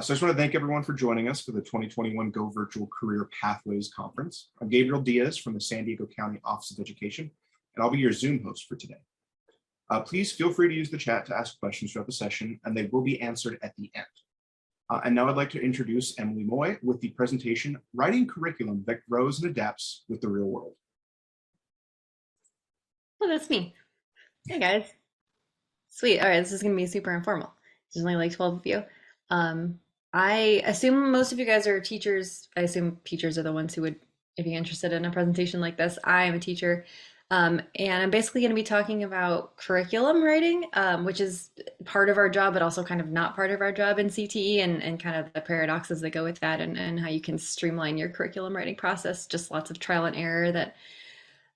So I just want to thank everyone for joining us for the 2021 Go Virtual Career Pathways Conference. I'm Gabriel Diaz from the San Diego County Office of Education, and I'll be your Zoom host for today. Please feel free to use the chat to ask questions throughout the session, and they will be answered at the end. And now I'd like to introduce Emily Moy with the presentation, Writing Curriculum that Grows and Adapts with the Real World. Oh, that's me. Hey guys. Sweet. All right, this is going to be super informal. There's only like 12 of you. I assume most of you guys are teachers. I assume teachers are the ones who would be interested in a presentation like this. I am a teacher, and I'm basically going to be talking about curriculum writing, which is part of our job, but also kind of not part of our job in CTE, and kind of the paradoxes that go with that, and how you can streamline your curriculum writing process. Just lots of trial and error that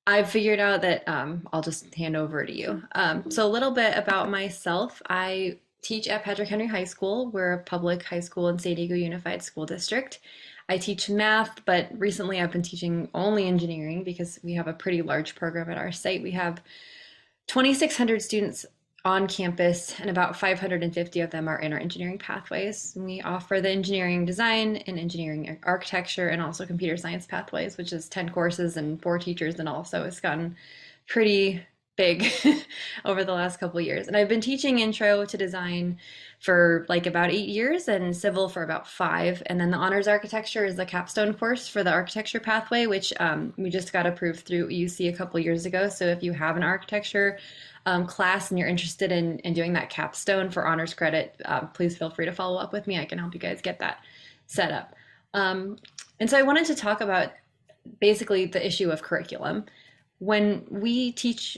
I've figured out that I'll just hand over to you. So a little bit about myself. I teach at Patrick Henry High School. We're a public high school in San Diego Unified School District. I teach math, but recently I've been teaching only engineering because we have a pretty large program at our site. We have 2,600 students on campus, and about 550 of them are in our engineering pathways. And we offer the engineering design and engineering architecture and also computer science pathways, which is 10 courses and 4 teachers, and also it's gotten pretty big over the last couple of years. And I've been teaching intro to design for like about 8 years and civil for about 5. And then the honors architecture is the capstone course for the architecture pathway, which we just got approved through UC a couple years ago. So if you have an architecture class and you're interested in doing that capstone for honors credit, please feel free to follow up with me. I can help you guys get that set up. And so I wanted to talk about basically the issue of curriculum. When we teach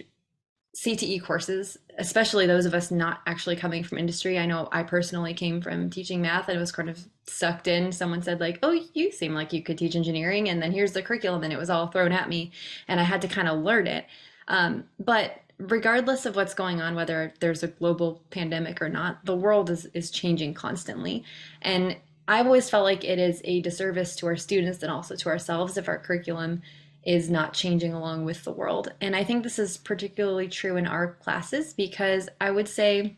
CTE courses, especially those of us not actually coming from industry. I know I personally came from teaching math and was kind of sucked in. Someone said like, oh, you seem like you could teach engineering, and then here's the curriculum, and it was all thrown at me and I had to kind of learn it. But regardless of what's going on, whether there's a global pandemic or not, the world is changing constantly. And I've always felt like it is a disservice to our students and also to ourselves if our curriculum is not changing along with the world. And I think this is particularly true in our classes because I would say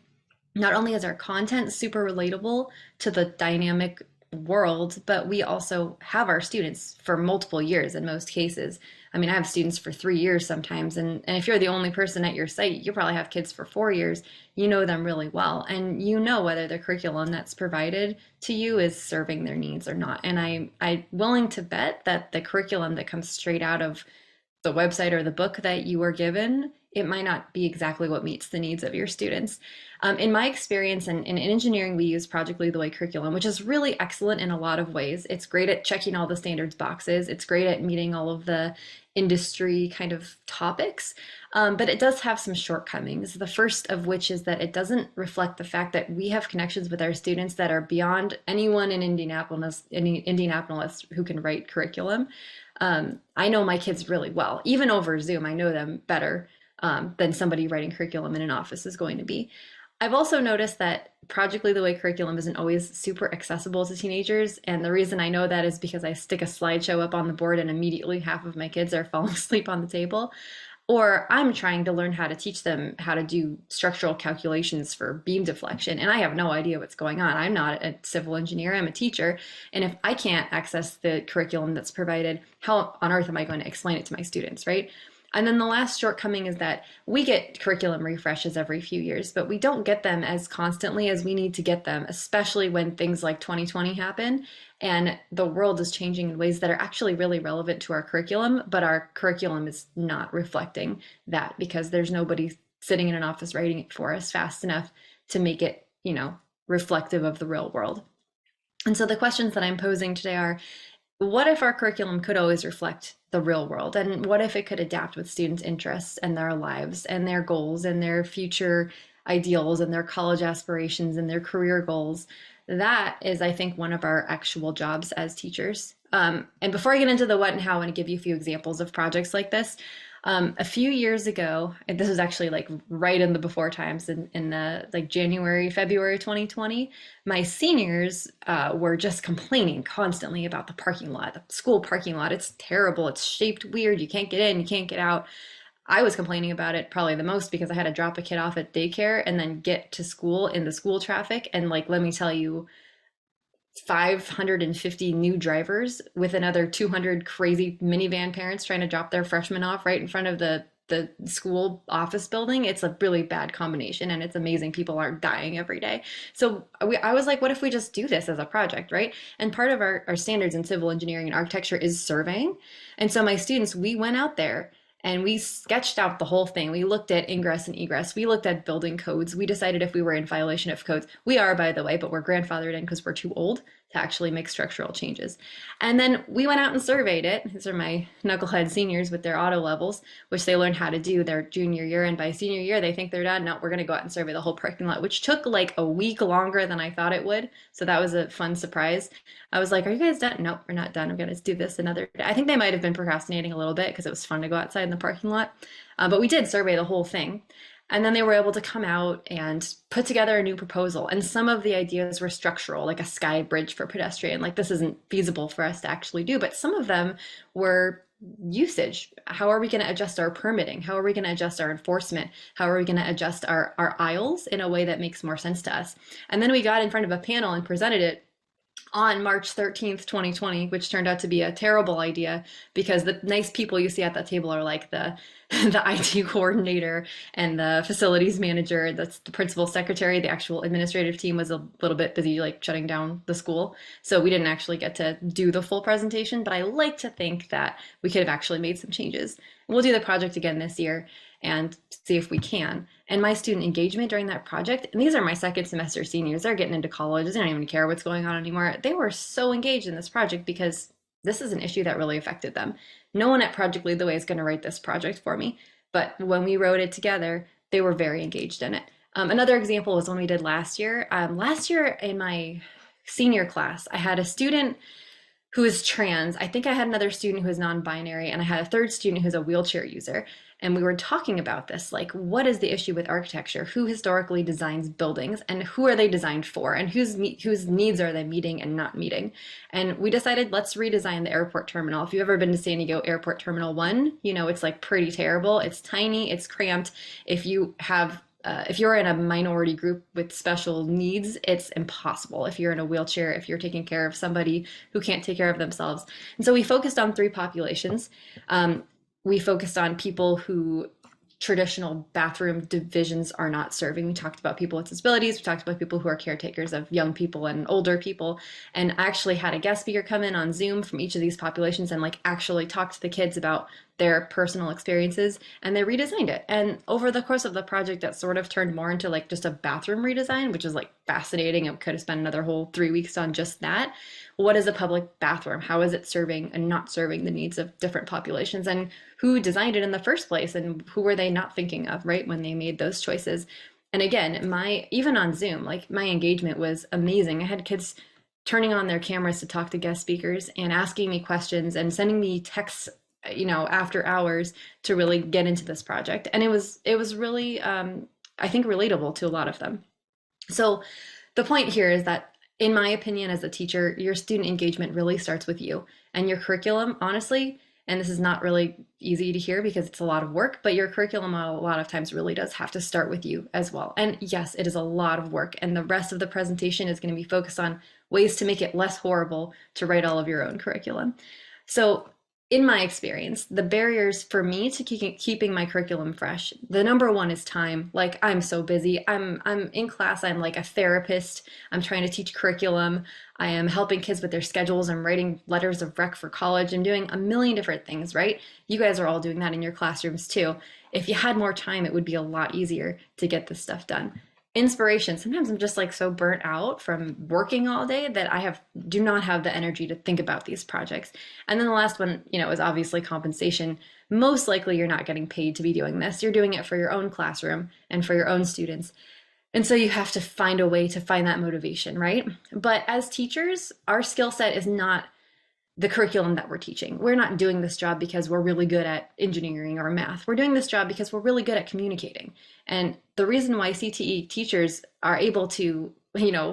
not only is our content super relatable to the dynamic world, but we also have our students for multiple years in most cases. I mean, I have students for 3 years sometimes, and if you're the only person at your site, you probably have kids for 4 years. You know them really well, and you know whether the curriculum that's provided to you is serving their needs or not. And I'm willing to bet that the curriculum that comes straight out of the website or the book that you were given, it might not be exactly what meets the needs of your students. In my experience in engineering, we use Project Lead the Way curriculum, which is really excellent in a lot of ways. It's great at checking all the standards boxes. It's great at meeting all of the industry kind of topics, but it does have some shortcomings. The first of which is that it doesn't reflect the fact that we have connections with our students that are beyond anyone in Indianapolis who can write curriculum. I know my kids really well. Even over Zoom, I know them better than somebody writing curriculum in an office is going to be. I've also noticed that Project Lead the Way curriculum isn't always super accessible to teenagers. And the reason I know that is because I stick a slideshow up on the board and immediately half of my kids are falling asleep on the table. Or I'm trying to learn how to teach them how to do structural calculations for beam deflection, and I have no idea what's going on. I'm not a civil engineer, I'm a teacher. And if I can't access the curriculum that's provided, how on earth am I going to explain it to my students, right? And then the last shortcoming is that we get curriculum refreshes every few years, but we don't get them as constantly as we need to get them, especially when things like 2020 happen and the world is changing in ways that are actually really relevant to our curriculum, but our curriculum is not reflecting that because there's nobody sitting in an office writing it for us fast enough to make it, reflective of the real world. And so the questions that I'm posing today are, what if our curriculum could always reflect the real world? And what if it could adapt with students' interests and their lives and their goals and their future ideals and their college aspirations and their career goals? That is, I think, one of our actual jobs as teachers. And before I get into the what and how, I want to give you a few examples of projects like this. A few years ago, and this was actually like right in the before times in the like January, February 2020, my seniors were just complaining constantly about the parking lot, the school parking lot. It's terrible. It's shaped weird. You can't get in, you can't get out. I was complaining about it probably the most because I had to drop a kid off at daycare and then get to school in the school traffic. And like, let me tell you, 550 new drivers with another 200 crazy minivan parents trying to drop their freshmen off right in front of the school office building. It's a really bad combination, and it's amazing people aren't dying every day. So I was like, what if we just do this as a project, right? And part of our standards in civil engineering and architecture is surveying. And so my students, we went out there and we sketched out the whole thing. We looked at ingress and egress. We looked at building codes. We decided if we were in violation of codes. We are, by the way, but we're grandfathered in because we're too old to actually make structural changes. And then we went out and surveyed it. These are my knucklehead seniors with their auto levels, which they learned how to do their junior year. And by senior year, they think they're done. No, we're going to go out and survey the whole parking lot, which took like a week longer than I thought it would. So that was a fun surprise. I was like, are you guys done? Nope, we're not done. I'm going to do this another day. I think they might have been procrastinating a little bit because it was fun to go outside in the parking lot. But we did survey the whole thing. And then they were able to come out and put together a new proposal. And some of the ideas were structural, like a sky bridge for pedestrian. Like this isn't feasible for us to actually do, but some of them were usage. How are we going to adjust our permitting? How are we going to adjust our enforcement? How are we going to adjust our aisles in a way that makes more sense to us? And then we got in front of a panel and presented it on March 13th, 2020, which turned out to be a terrible idea because the nice people you see at that table are like the the IT coordinator and the facilities manager, that's the principal secretary. The actual administrative team was a little bit busy like shutting down the school. So we didn't actually get to do the full presentation, but I like to think that we could have actually made some changes. We'll do the project again this year and see if we can. And my student engagement during that project, and these are my second semester seniors, they're getting into college, they don't even care what's going on anymore. They were so engaged in this project because this is an issue that really affected them. No one at Project Lead the Way is going to write this project for me, but when we wrote it together, they were very engaged in it. Another example was when we did last year. Last year in my senior class, I had a student who is trans. I think I had another student who is non-binary, and I had a third student who's a wheelchair user. And we were talking about this, like, what is the issue with architecture? Who historically designs buildings, and who are they designed for? And whose needs are they meeting and not meeting? And we decided, let's redesign the airport terminal. If you've ever been to San Diego Airport Terminal 1, you know it's like pretty terrible. It's tiny, it's cramped. If you're in a minority group with special needs, it's impossible. If you're in a wheelchair, if you're taking care of somebody who can't take care of themselves. And so we focused on three populations. We focused on people who traditional bathroom divisions are not serving. We talked about people with disabilities. We talked about people who are caretakers of young people and older people. And I actually had a guest speaker come in on Zoom from each of these populations and like actually talk to the kids about their personal experiences, and they redesigned it. And over the course of the project, that sort of turned more into like just a bathroom redesign, which is like fascinating. I could have spent another whole 3 weeks on just that. What is a public bathroom? How is it serving and not serving the needs of different populations? And who designed it in the first place? And who were they not thinking of, right, when they made those choices? And again, even on Zoom, like my engagement was amazing. I had kids turning on their cameras to talk to guest speakers and asking me questions and sending me texts, after hours to really get into this project. And it was really, I think, relatable to a lot of them. So the point here is that, in my opinion, as a teacher, your student engagement really starts with you and your curriculum, honestly. And this is not really easy to hear because it's a lot of work, but your curriculum a lot of times really does have to start with you as well. And yes, it is a lot of work. And the rest of the presentation is going to be focused on ways to make it less horrible to write all of your own curriculum. So in my experience, the barriers for me to keeping my curriculum fresh, the number one is time. Like, I'm so busy. I'm in class. I'm like a therapist. I'm trying to teach curriculum. I am helping kids with their schedules. I'm writing letters of rec for college. I'm doing a million different things, right? You guys are all doing that in your classrooms too. If you had more time, it would be a lot easier to get this stuff done. Inspiration. Sometimes I'm just like so burnt out from working all day that I do not have the energy to think about these projects. And then the last one, is obviously compensation. Most likely you're not getting paid to be doing this. You're doing it for your own classroom and for your own students. And so you have to find a way to find that motivation, right? But as teachers, our skill set is not the curriculum that we're teaching. We're not doing this job because we're really good at engineering or math. We're doing this job because we're really good at communicating. And the reason why CTE teachers are able to,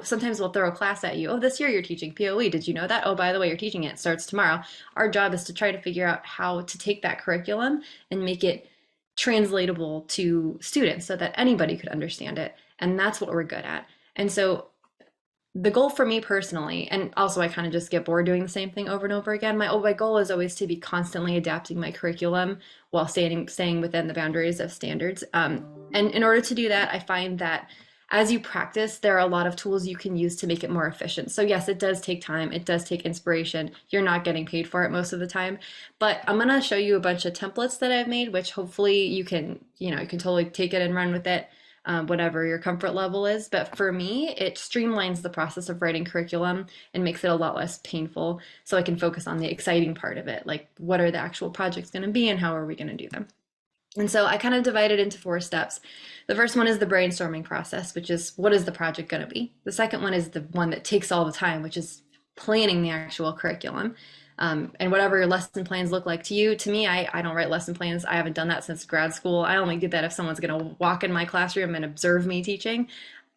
sometimes we'll throw a class at you. Oh, this year you're teaching POE. Did you know that? Oh, by the way, you're teaching it. It starts tomorrow. Our job is to try to figure out how to take that curriculum and make it translatable to students so that anybody could understand it. And that's what we're good at. And so the goal for me personally, and also I kind of just get bored doing the same thing over and over again. My goal is always to be constantly adapting my curriculum while staying within the boundaries of standards. And in order to do that, I find that as you practice, there are a lot of tools you can use to make it more efficient. So yes, it does take time. It does take inspiration. You're not getting paid for it most of the time, but I'm gonna show you a bunch of templates that I've made, which hopefully you can totally take it and run with it, whatever your comfort level is. But for me, it streamlines the process of writing curriculum and makes it a lot less painful so I can focus on the exciting part of it. Like, what are the actual projects going to be and how are we going to do them? And so I kind of divided into 4 steps. The first one is the brainstorming process, which is what is the project going to be? The second one is the one that takes all the time, which is planning the actual curriculum. And whatever your lesson plans look like to you. To me, I don't write lesson plans. I haven't done that since grad school. I only do that if someone's going to walk in my classroom and observe me teaching.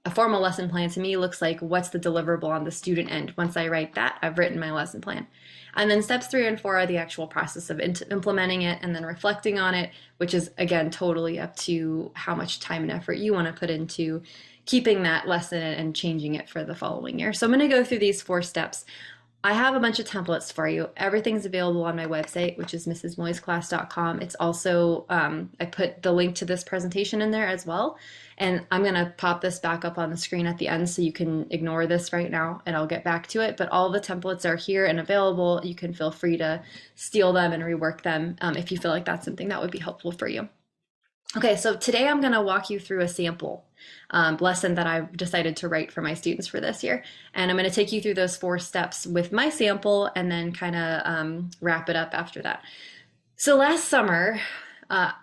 A formal lesson plan to me looks like what's the deliverable on the student end. Once I write that, I've written my lesson plan. And then steps 3 and 4 are the actual process of implementing it and then reflecting on it, which is, again, totally up to how much time and effort you want to put into keeping that lesson and changing it for the following year. So I'm going to go through these 4 steps. I have a bunch of templates for you. Everything's available on my website, which is mrsmoysclass.com. It's also, I put the link to this presentation in there as well. And I'm going to pop this back up on the screen at the end so you can ignore this right now and I'll get back to it. But all the templates are here and available. You can feel free to steal them and rework them if you feel like that's something that would be helpful for you. Okay, so today I'm going to walk you through a sample lesson that I've decided to write for my students for this year. And I'm going to take you through those 4 steps with my sample and then kind of wrap it up after that. So last summer, I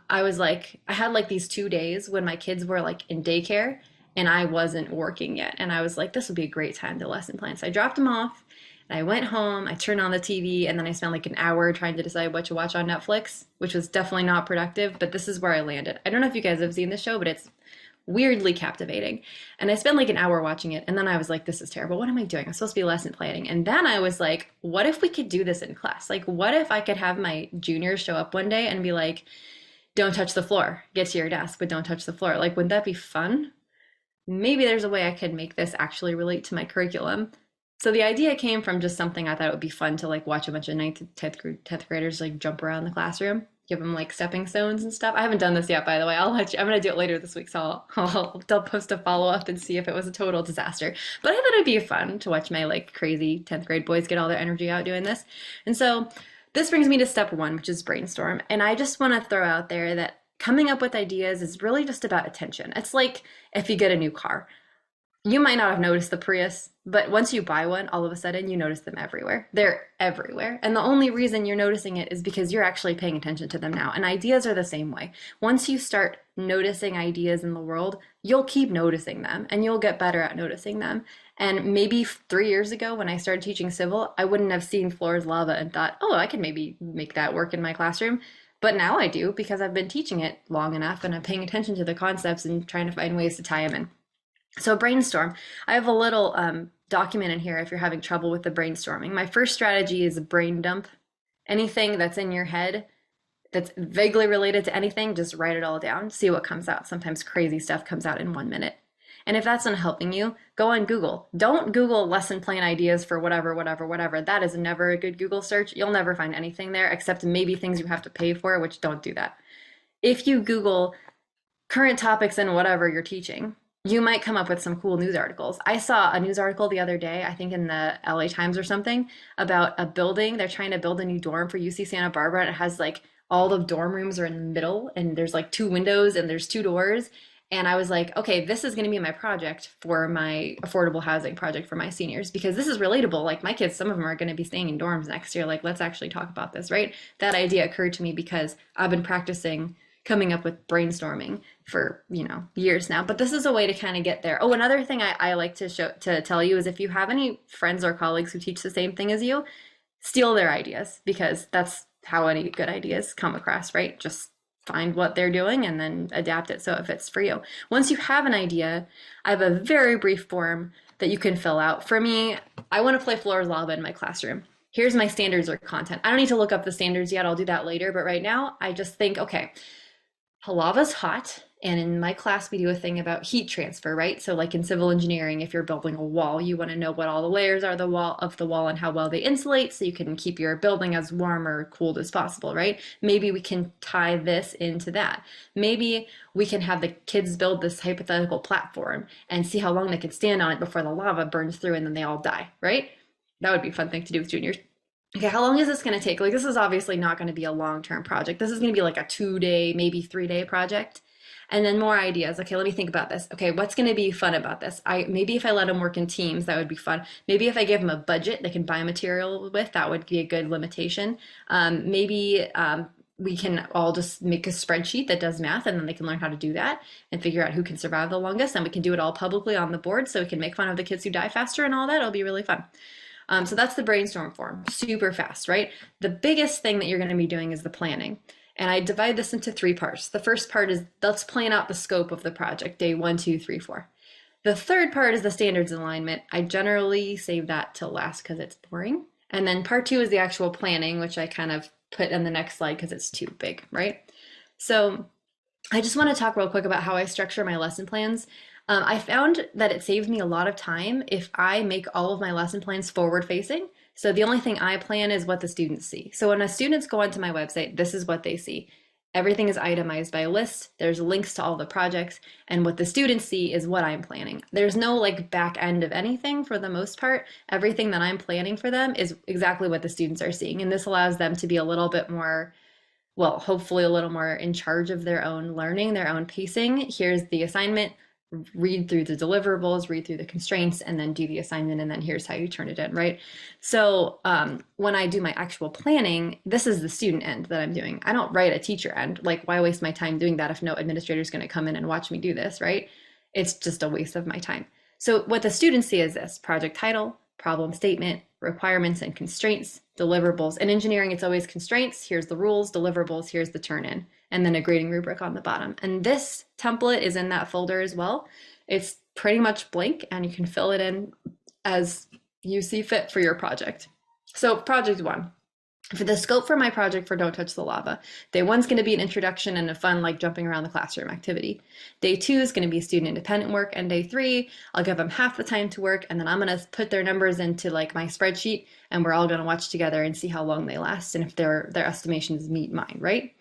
had like these 2 days when my kids were like in daycare and I wasn't working yet. And I was like, this would be a great time to lesson plan. So I dropped them off. I went home, I turned on the TV, and then I spent like an hour trying to decide what to watch on Netflix, which was definitely not productive, but this is where I landed. I don't know if you guys have seen this show, but it's weirdly captivating. And I spent like an hour watching it, and then I was like, this is terrible. What am I doing? I'm supposed to be lesson planning. And then I was like, what if we could do this in class? Like, what if I could have my juniors show up one day and be like, don't touch the floor, get to your desk, but don't touch the floor. Like, wouldn't that be fun? Maybe there's a way I could make this actually relate to my curriculum. So the idea came from just something I thought it would be fun to like watch a bunch of 9th to 10th graders like jump around the classroom, give them like stepping stones and stuff. I haven't done this yet, by the way. I'm going to do it later this week, so I'll post a follow up and see if it was a total disaster. But I thought it'd be fun to watch my like crazy 10th grade boys get all their energy out doing this. And so this brings me to step 1, which is brainstorm. And I just want to throw out there that coming up with ideas is really just about attention. It's like if you get a new car. You might not have noticed the Prius, but once you buy one, all of a sudden you notice them everywhere. They're everywhere. And the only reason you're noticing it is because you're actually paying attention to them now. And ideas are the same way. Once you start noticing ideas in the world, you'll keep noticing them and you'll get better at noticing them. And maybe 3 years ago when I started teaching civil, I wouldn't have seen floor is lava and thought, oh, I could maybe make that work in my classroom. But now I do because I've been teaching it long enough and I'm paying attention to the concepts and trying to find ways to tie them in. So brainstorm. I have a little document in here if you're having trouble with the brainstorming. My first strategy is a brain dump. Anything that's in your head that's vaguely related to anything, just write it all down, see what comes out. Sometimes crazy stuff comes out in 1 minute. And if that's not helping you, go on Google. Don't Google lesson plan ideas for whatever. That is never a good Google search. You'll never find anything there except maybe things you have to pay for, which don't do that. If you Google current topics in whatever you're teaching, you might come up with some cool news articles. I saw a news article the other day, I think in the LA Times or something, about a building. They're trying to build a new dorm for UC Santa Barbara. And it has like all the dorm rooms are in the middle and there's like 2 windows and there's 2 doors. And I was like, okay, this is going to be my project for my affordable housing project for my seniors because this is relatable. Like my kids, some of them are going to be staying in dorms next year. Like, let's actually talk about this, right? That idea occurred to me because I've been practicing coming up with brainstorming for years now, but this is a way to kind of get there. Oh, another thing I like to tell you is if you have any friends or colleagues who teach the same thing as you, steal their ideas because that's how any good ideas come across, right? Just find what they're doing and then adapt it so it fits for you. Once you have an idea, I have a very brief form that you can fill out. For me, I want to play floor is lava in my classroom. Here's my standards or content. I don't need to look up the standards yet. I'll do that later, but right now I just think, okay, lava's hot And in my class, we do a thing about heat transfer, right? So like in civil engineering, if you're building a wall, you want to know what all the layers are of the wall and how well they insulate so you can keep your building as warm or cooled as possible, right? Maybe we can tie this into that. Maybe we can have the kids build this hypothetical platform and see how long they can stand on it before the lava burns through and then they all die, right? That would be a fun thing to do with juniors. Okay, how long is this going to take? Like, this is obviously not going to be a long-term project. This is going to be like a 2-day, maybe 3-day project. And then more ideas. Okay, let me think about this. Okay, what's going to be fun about this? Maybe if I let them work in teams, that would be fun. Maybe if I give them a budget they can buy material with, that would be a good limitation. Maybe we can all just make a spreadsheet that does math and then they can learn how to do that and figure out who can survive the longest. And we can do it all publicly on the board so we can make fun of the kids who die faster and all that. It'll be really fun. So that's the brainstorm form, super fast, right? The biggest thing that you're going to be doing is the planning. And I divide this into 3 parts. The first part is let's plan out the scope of the project, day 1, 2, 3, 4. The third part is the standards alignment. I generally save that till last because it's boring. And then part 2 is the actual planning, which I kind of put in the next slide because it's too big, right? So I just want to talk real quick about how I structure my lesson plans. I found that it saves me a lot of time if I make all of my lesson plans forward facing. So the only thing I plan is what the students see. So when students go onto my website, this is what they see. Everything is itemized by list. There's links to all the projects, and what the students see is what I'm planning. There's no like back end of anything for the most part. Everything that I'm planning for them is exactly what the students are seeing. And this allows them to be a little bit more, well, hopefully a little more in charge of their own learning, their own pacing. Here's the assignment. Read through the deliverables, read through the constraints, and then do the assignment, and then here's how you turn it in, right? So when I do my actual planning, this is the student end that I'm doing. I don't write a teacher end. Like, why waste my time doing that if no administrator is going to come in and watch me do this, right? It's just a waste of my time. So what the students see is this: project title, problem statement, requirements and constraints, deliverables. In engineering, it's always constraints. Here's the rules, deliverables, here's the turn in, and then a grading rubric on the bottom. And this template is in that folder as well. It's pretty much blank and you can fill it in as you see fit for your project. So project 1. For the scope for my project for Don't Touch the Lava, day 1 is going to be an introduction and a fun like jumping around the classroom activity. Day 2 is going to be student independent work, and day 3, I'll give them half the time to work, and then I'm going to put their numbers into like my spreadsheet, and we're all going to watch together and see how long they last and if their estimations meet mine, right?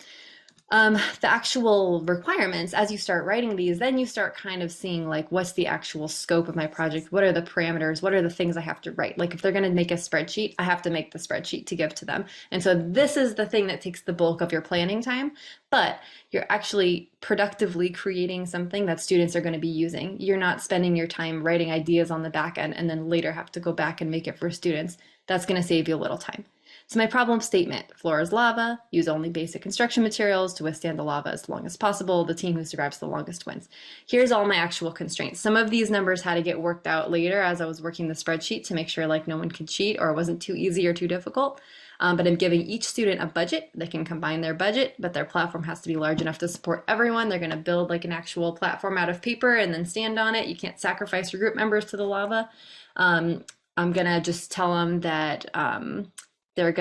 The actual requirements, as you start writing these, then you start kind of seeing like, what's the actual scope of my project? What are the parameters? What are the things I have to write? Like if they're going to make a spreadsheet, I have to make the spreadsheet to give to them. And so this is the thing that takes the bulk of your planning time, but you're actually productively creating something that students are going to be using. You're not spending your time writing ideas on the back end and then later have to go back and make it for students. That's going to save you a little time. So my problem statement: floor is lava, use only basic construction materials to withstand the lava as long as possible. The team who survives the longest wins. Here's all my actual constraints. Some of these numbers had to get worked out later as I was working the spreadsheet to make sure like no one could cheat or it wasn't too easy or too difficult. But I'm giving each student a budget. They can combine their budget, but their platform has to be large enough to support everyone. They're going to build like an actual platform out of paper and then stand on it. You can't sacrifice your group members to the lava. I'm going to just tell them that I'm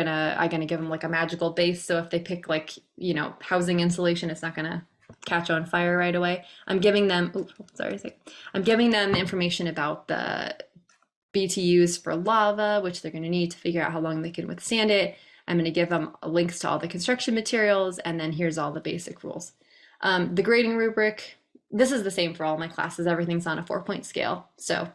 gonna give them like a magical base. So if they pick like, housing insulation, it's not gonna catch on fire right away. I'm giving them, I'm giving them information about the BTUs for lava, which they're gonna need to figure out how long they can withstand it. I'm gonna give them links to all the construction materials, and then here's all the basic rules. The grading rubric, this is the same for all my classes. Everything's on a 4-point scale. So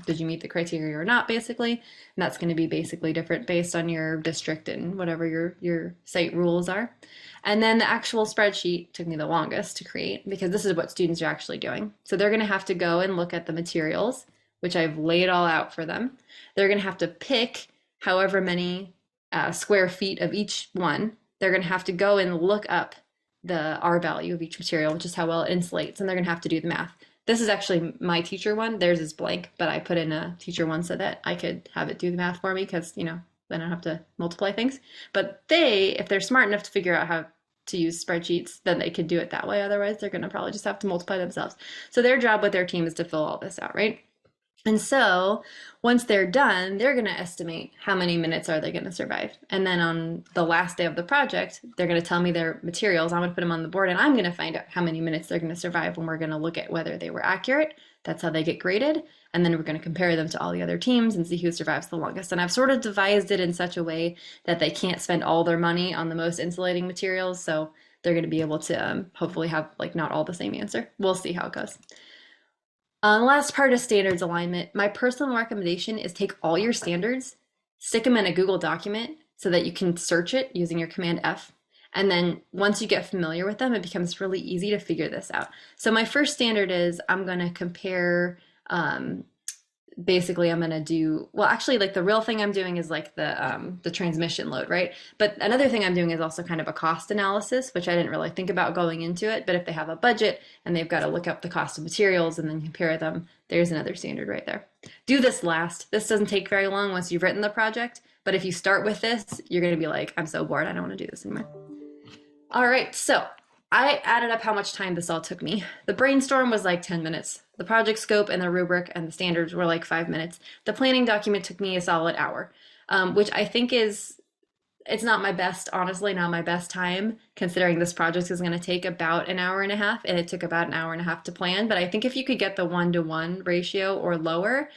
did you meet the criteria or not, basically? And that's going to be basically different based on your district and whatever your site rules are. And then the actual spreadsheet took me the longest to create because this is what students are actually doing. So they're going to have to go and look at the materials, which I've laid all out for them. They're going to have to pick however many square feet of each one. They're going to have to go and look up the R value of each material, which is how well it insulates, and they're going to have to do the math. This is actually my teacher one. Theirs is blank, but I put in a teacher one so that I could have it do the math for me because, then I don't have to multiply things. But if they're smart enough to figure out how to use spreadsheets, then they could do it that way. Otherwise, they're going to probably just have to multiply themselves. So their job with their team is to fill all this out, right? And so once they're done, they're going to estimate how many minutes are they going to survive. And then on the last day of the project, they're going to tell me their materials. I'm going to put them on the board and I'm going to find out how many minutes they're going to survive, when we're going to look at whether they were accurate. That's how they get graded. And then we're going to compare them to all the other teams and see who survives the longest. And I've sort of devised it in such a way that they can't spend all their money on the most insulating materials. So they're going to be able to hopefully have like not all the same answer. We'll see how it goes. The last part of standards alignment, my personal recommendation is take all your standards, stick them in a Google document so that you can search it using your Command F. And then once you get familiar with them, it becomes really easy to figure this out. So my first standard is I'm going to compare, basically I'm going to do, well, actually like the real thing I'm doing is like the transmission load, right? But another thing I'm doing is also kind of a cost analysis, which I didn't really think about going into it. But if they have a budget and they've got to look up the cost of materials and then compare them, there's another standard right there. Do this last. This doesn't take very long once you've written the project. But if you start with this, you're going to be like, I'm so bored. I don't want to do this anymore. All right. So I added up how much time this all took me. The brainstorm was like 10 minutes. The project scope and the rubric and the standards were like 5 minutes. The planning document took me a solid hour, which I think is, it's not my best, honestly, not my best time, considering this project is going to take about an hour and a half, and it took about an hour and a half to plan. But I think if you could get the 1-to-1 ratio or lower,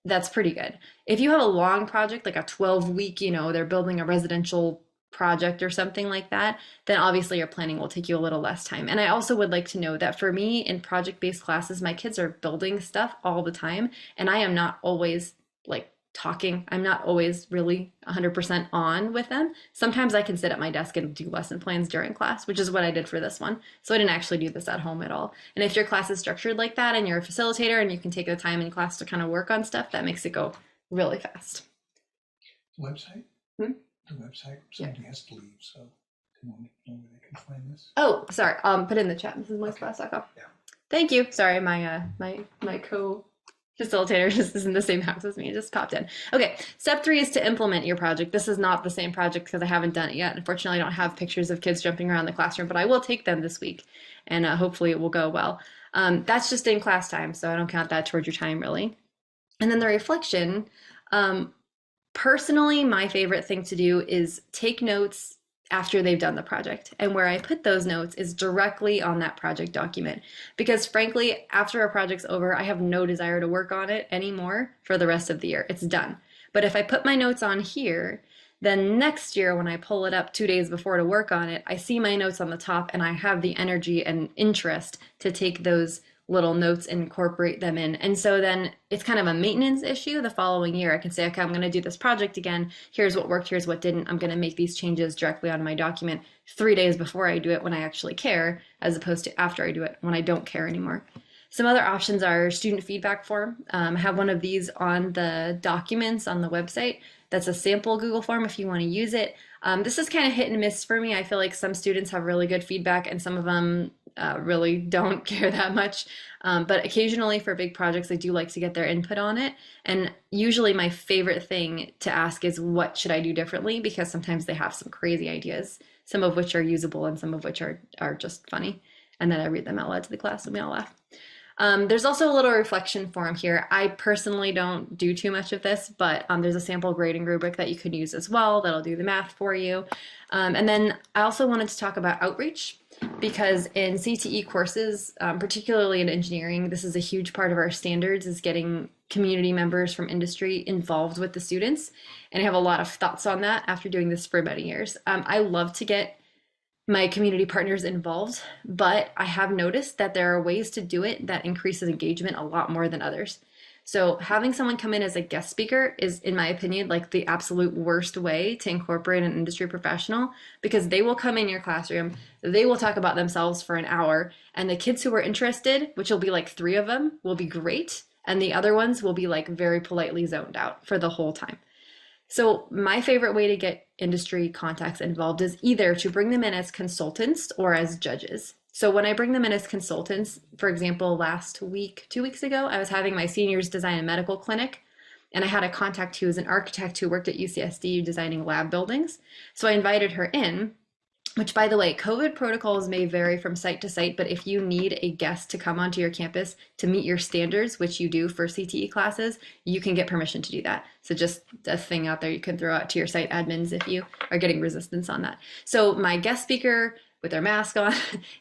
that's pretty good. If you have a long project, like a 12-week, they're building a residential project or something like that, then obviously your planning will take you a little less time. And I also would like to know that for me in project-based classes, my kids are building stuff all the time, and I am not always like talking. I'm not always really 100% on with them. Sometimes I can sit at my desk and do lesson plans during class, which is what I did for this one. So I didn't actually do this at home at all. And if your class is structured like that and you're a facilitator and you can take the time in class to kind of work on stuff, that makes it go really fast. Website? Hmm? The website, somebody has to leave, so they want to know where they can find this. Oh, sorry. Put it in the chat. This is moistclass.com. Yeah. Thank you. Sorry, my co-facilitator just is in the same house as me. It just popped in. Okay, step 3 is to implement your project. This is not the same project because I haven't done it yet. Unfortunately, I don't have pictures of kids jumping around the classroom, but I will take them this week, and hopefully it will go well. That's just in class time, so I don't count that towards your time really. And then the reflection. Personally, my favorite thing to do is take notes after they've done the project. And where I put those notes is directly on that project document. Because frankly, after a project's over, I have no desire to work on it anymore for the rest of the year. It's done. But if I put my notes on here, then next year when I pull it up 2 days before to work on it, I see my notes on the top and I have the energy and interest to take those little notes and incorporate them in. And so then it's kind of a maintenance issue the following year. I can say, okay, I'm going to do this project again. Here's what worked. Here's what didn't. I'm going to make these changes directly on my document 3 days before I do it when I actually care, as opposed to after I do it when I don't care anymore. Some other options are student feedback form. I have one of these on the documents on the website. That's a sample Google form if you want to use it. This is kind of hit and miss for me. I feel like some students have really good feedback and some of them really don't care that much. But occasionally for big projects, I do like to get their input on it. And usually my favorite thing to ask is, what should I do differently? Because sometimes they have some crazy ideas, some of which are usable and some of which are just funny. And then I read them out loud to the class and we all laugh. There's also a little reflection form here. I personally don't do too much of this, but there's a sample grading rubric that you could use as well that'll do the math for you. And then I also wanted to talk about outreach, because in CTE courses, particularly in engineering, this is a huge part of our standards, is getting community members from industry involved with the students. And I have a lot of thoughts on that after doing this for many years. I love to get my community partners involved, but I have noticed that there are ways to do it that increases engagement a lot more than others. So having someone come in as a guest speaker is, in my opinion, like the absolute worst way to incorporate an industry professional, because they will come in your classroom, they will talk about themselves for an hour, and the kids who are interested, which will be like 3 of them, will be great, and the other ones will be like very politely zoned out for the whole time. So my favorite way to get industry contacts involved is either to bring them in as consultants or as judges. So when I bring them in as consultants, for example, last week, 2 weeks ago, I was having my seniors design a medical clinic, and I had a contact who was an architect who worked at UCSD designing lab buildings. So I invited her in, which, by the way, COVID protocols may vary from site to site, but if you need a guest to come onto your campus to meet your standards, which you do for CTE classes, you can get permission to do that. So just a thing out there you can throw out to your site admins if you are getting resistance on that. So my guest speaker with her mask on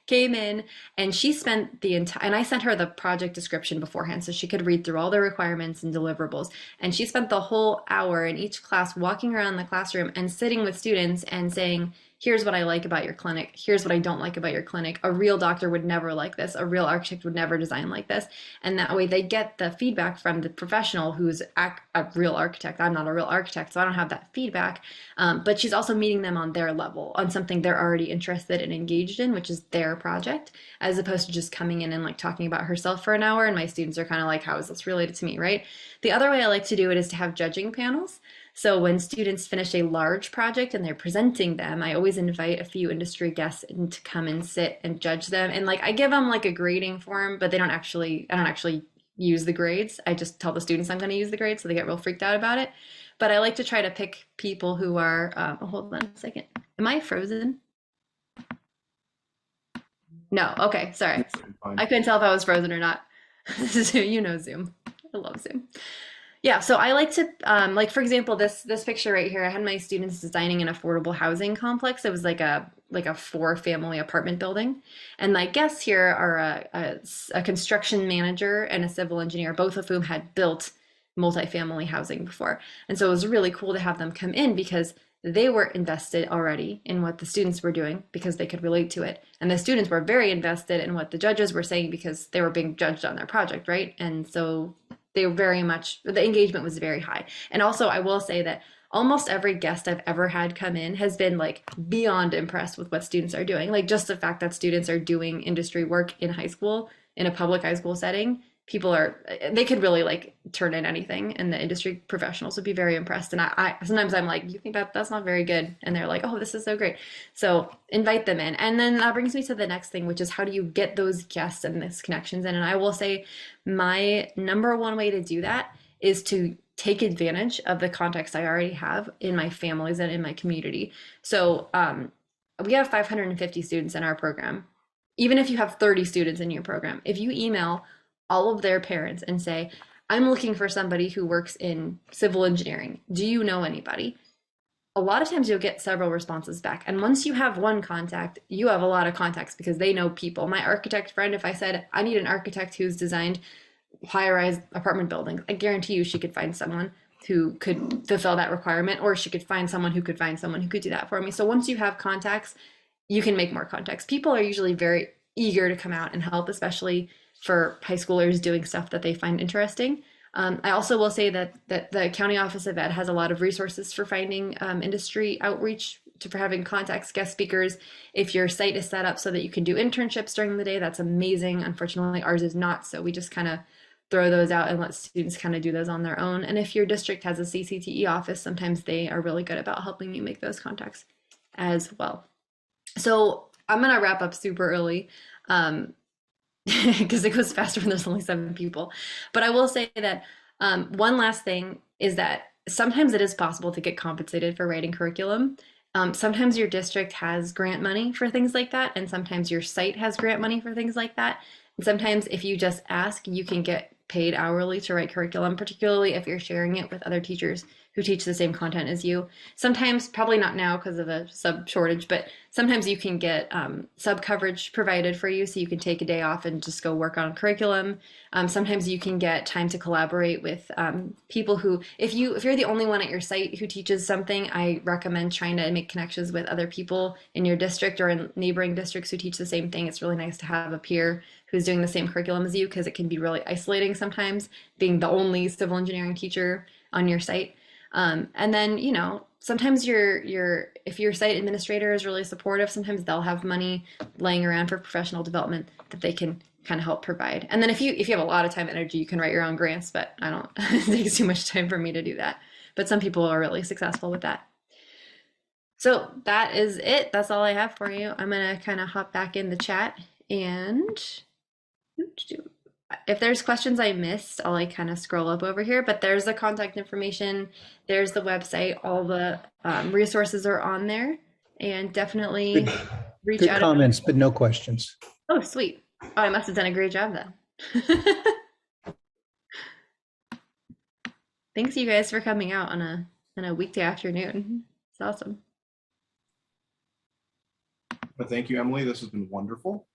came in, and she spent the entire, and I sent her the project description beforehand so she could read through all the requirements and deliverables. And she spent the whole hour in each class walking around the classroom and sitting with students and saying, here's what I like about your clinic. Here's what I don't like about your clinic. A real doctor would never like this. A real architect would never design like this. And that way they get the feedback from the professional who's a real architect. I'm not a real architect, so I don't have that feedback. But she's also meeting them on their level, on something they're already interested and engaged in, which is their project, as opposed to just coming in and like talking about herself for an hour. And my students are kind of like, how is this related to me, right? The other way I like to do it is to have judging panels. So when students finish a large project and they're presenting them, I always invite a few industry guests in to come and sit and judge them. And like I give them like a grading form, but I don't actually use the grades. I just tell the students I'm going to use the grades, so they get real freaked out about it. But I like to try to pick people who are, hold on a second. Am I frozen? No. Okay. Sorry. I couldn't tell if I was frozen or not. You know Zoom. I love Zoom. Yeah, so I like to like for example, this picture right here, I had my students designing an affordable housing complex. It was like a 4-family apartment building. And my guests here are a construction manager and a civil engineer, both of whom had built multifamily housing before. And so it was really cool to have them come in because they were invested already in what the students were doing because they could relate to it. And the students were very invested in what the judges were saying because they were being judged on their project, right? And so they were very much, the engagement was very high. And also, I will say that almost every guest I've ever had come in has been like beyond impressed with what students are doing. Like just the fact that students are doing industry work in high school, in a public high school setting, they could really like turn in anything, and the industry professionals would be very impressed. And I sometimes I'm like, you think that's not very good? And they're like, oh, this is so great. So invite them in. And then that brings me to the next thing, which is how do you get those guests and those connections in? And I will say my number one way to do that is to take advantage of the context I already have in my families and in my community. So we have 550 students in our program. Even if you have 30 students in your program, if you email all of their parents and say, I'm looking for somebody who works in civil engineering. Do you know anybody? A lot of times you'll get several responses back. And once you have one contact, you have a lot of contacts because they know people. My architect friend, if I said, I need an architect who's designed high-rise apartment buildings, I guarantee you she could find someone who could fulfill that requirement, or she could find someone who could find someone who could do that for me. So once you have contacts, you can make more contacts. People are usually very eager to come out and help, especially for high schoolers doing stuff that they find interesting. I also will say that the County Office of Ed has a lot of resources for finding industry outreach, for having contacts, guest speakers. If your site is set up so that you can do internships during the day, that's amazing. Unfortunately, ours is not, so we just kind of throw those out and let students kind of do those on their own. And if your district has a CCTE office, sometimes they are really good about helping you make those contacts as well. So I'm going to wrap up super early. Because it goes faster when there's only 7 people. But I will say that one last thing is that sometimes it is possible to get compensated for writing curriculum. Sometimes your district has grant money for things like that, and sometimes your site has grant money for things like that. And sometimes if you just ask, you can get paid hourly to write curriculum, particularly if you're sharing it with other teachers who teach the same content as you. Sometimes, probably not now because of a sub shortage, but sometimes you can get sub coverage provided for you, so you can take a day off and just go work on curriculum. Sometimes you can get time to collaborate with people who, if you're the only one at your site who teaches something, I recommend trying to make connections with other people in your district or in neighboring districts who teach the same thing. It's really nice to have a peer who's doing the same curriculum as you, because it can be really isolating sometimes being the only civil engineering teacher on your site. And then, sometimes if your site administrator is really supportive, sometimes they'll have money laying around for professional development that they can kind of help provide. And then if you have a lot of time and energy, you can write your own grants, but it takes too much time for me to do that. But some people are really successful with that. So that is it. That's all I have for you. I'm going to kind of hop back in the chat, and if there's questions I missed, I'll like kind of scroll up over here, but there's the contact information, there's the website, all the resources are on there. and definitely Good, reach good out. comments, but no questions. Oh, sweet. Oh, I must have done a great job then. Thanks you guys for coming out on a weekday afternoon. It's awesome. But thank you, Emily. This has been wonderful.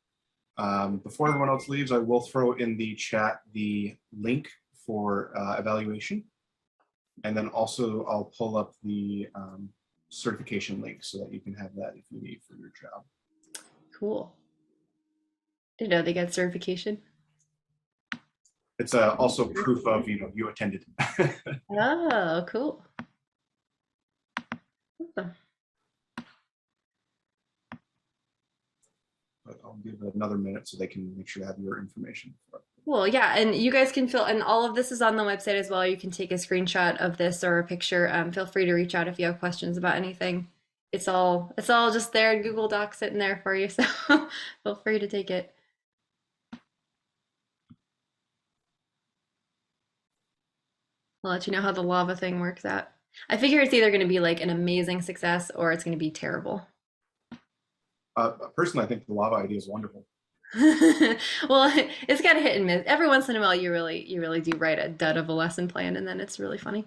Before everyone else leaves, I will throw in the chat the link for evaluation. And then also I'll pull up the certification link so that you can have that if you need for your job. Cool. Didn't know they got certification. It's also proof of, you attended. Oh, cool. Awesome. But I'll give it another minute so they can make sure to have your information for it. Cool. Yeah, and you guys can and all of this is on the website as well. You can take a screenshot of this or a picture. Feel free to reach out if you have questions about anything. It's all just there in Google Docs sitting there for you. So feel free to take it. I'll let you know how the lava thing works out. I figure it's either going to be like an amazing success or it's going to be terrible. Personally, I think the lava idea is wonderful. Well, it's got a hit and miss. Every once in a while, you really do write a dud of a lesson plan, and then it's really funny.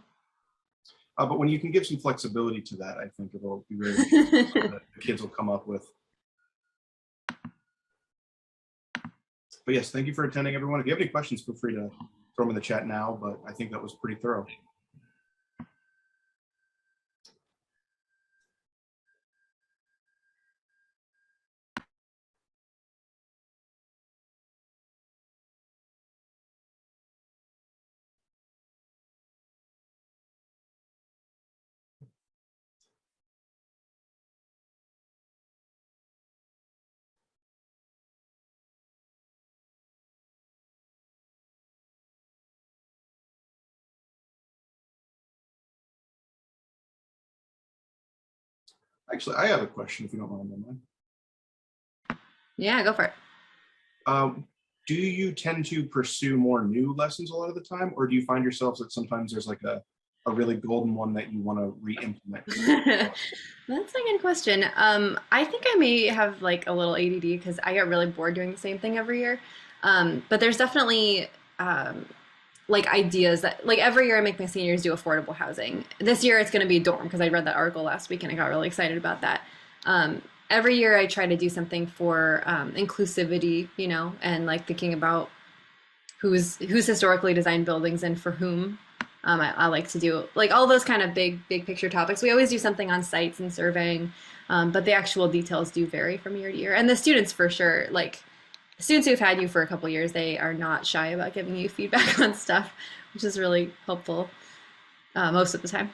But when you can give some flexibility to that, I think it'll be really interesting that the kids will come up with. But yes, thank you for attending, everyone. If you have any questions, feel free to throw them in the chat now, but I think that was pretty thorough. Actually, I have a question if you don't mind. Yeah, go for it. Do you tend to pursue more new lessons a lot of the time, or do you find yourselves that sometimes there's like a really golden one that you want to re-implement? That's a good question. I think I may have like a little ADD because I get really bored doing the same thing every year. But there's definitely like ideas that like every year I make my seniors do affordable housing. This year it's going to be a dorm because I read that article last week and I got really excited about that. Every year I try to do something for inclusivity, and like thinking about who's historically designed buildings and for whom. I like to do like all those kind of big picture topics. We always do something on sites and surveying, but the actual details do vary from year to year. And the students for sure, like students who've had you for a couple years, they are not shy about giving you feedback on stuff, which is really helpful most of the time.